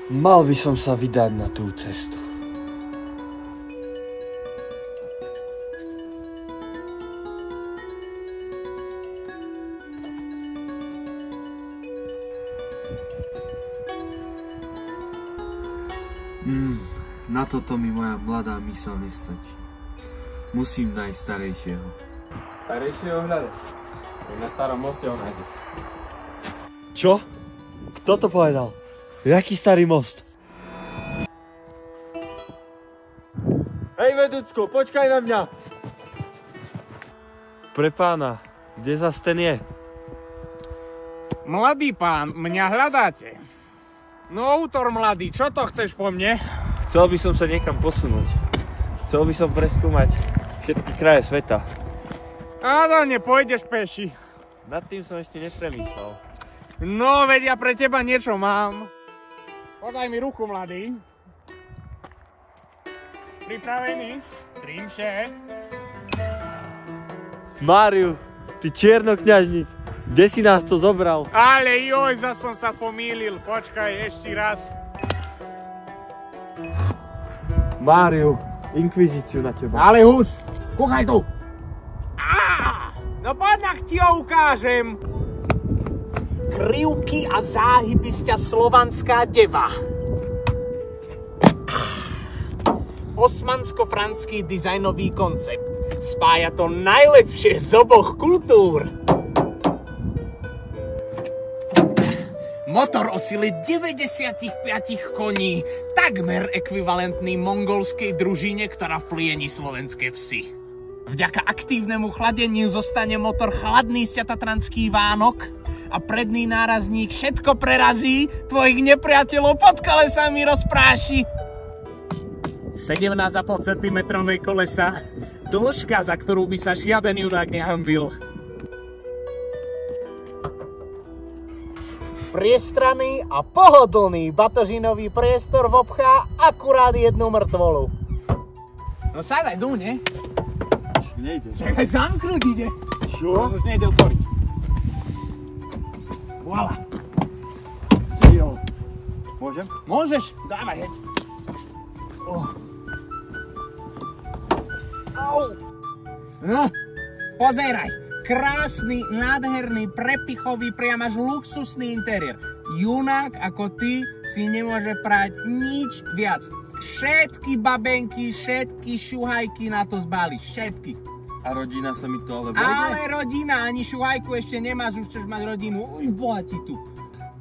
Mal by som sa vydať na tú cestu. Na toto mi moja mladá myseľ nestačí. Musím nájsť starejšieho. Starejšieho hľadaš? Na starom moste ho nájdeš. Čo? Kto to povedal? Jaký starý most? Hej, vedúcko, počkaj na mňa! Pre pána, kde zas ten je? Mladý pán, mňa hľadáte? No, autor mladý, čo to chceš po mne? Chcel by som sa niekam posunúť. Chcel by som preskúmať všetky kraje sveta. Áno, pôjdeš peši. Nad tým som ešte nepremýšľal. No, veď ja pre teba niečo mám. Podaj mi ruku, mladý. Pripravený? Trimše. Máriu, ty čiernokňažník, kde si nás to zobral? Ale joj, zas som sa pomýlil. Počkaj, ešte raz. Máriu, inkvizíciu na teba. Ale už, kúkaj tu. No poď, nech ti ho ukážem. Krivky a záhyby sťa slovanská deva. Osmansko-franský dizajnový koncept. Spája to najlepšie z oboch kultúr. Motor o sile 95 koní, takmer ekvivalentný mongolskej družine, ktorá plieni slovenské vsi. Vďaka aktívnemu chladeniu zostane motor chladný z tatranský Vánok a predný nárazník všetko prerazí, tvojich nepriateľov pod kolesami rozpráši. 17,5 cm kolesa, dĺžka, za ktorú by sa žiaden judák nehanbil. Priestranný a pohodlný batožinový priestor obchá akurát jednu mŕtvolu. No sadaj, du, ne? Nejde. Čakaj, zamknúť ide. Čo? Už nejde otvoriť. Voila. Jo. Môžem? Môžeš? Dávaj, heď. Au. No, pozeraj. Krásny, nádherný, prepichový, priam až luxusný interiér. Junák ako ty si nemôže prať nič viac. Všetky babenky, všetky šuhajky na to zbali. Všetky. A rodina sa mi to ale vojde? Ale rodina, ani šuhajku ešte nemáš, už chceš mať rodinu. Uj, boha ti tu.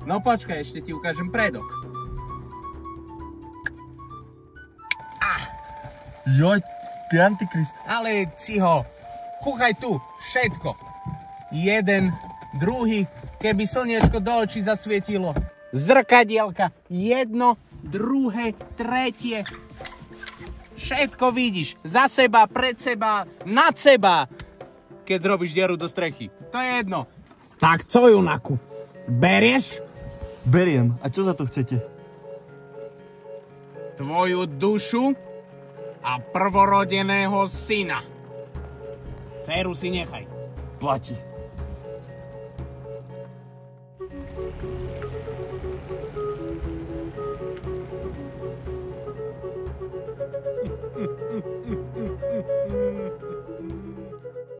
No počkaj, ešte ti ukážem predok. Joj, ty antikrist. Ale ciho, kúchaj tu, všetko. Jeden, druhý, keby slniečko do očí zasvietilo. Zrkadielka, jedno, druhé, tretie. Všetko vidíš, za seba, pred seba, nad seba, keď zrobíš dieru do strechy. To je jedno. Tak co, junaku, berieš? Beriem. A čo za to chcete? Tvoju dušu a prvorodeného syna. Dceru si nechaj. Platí.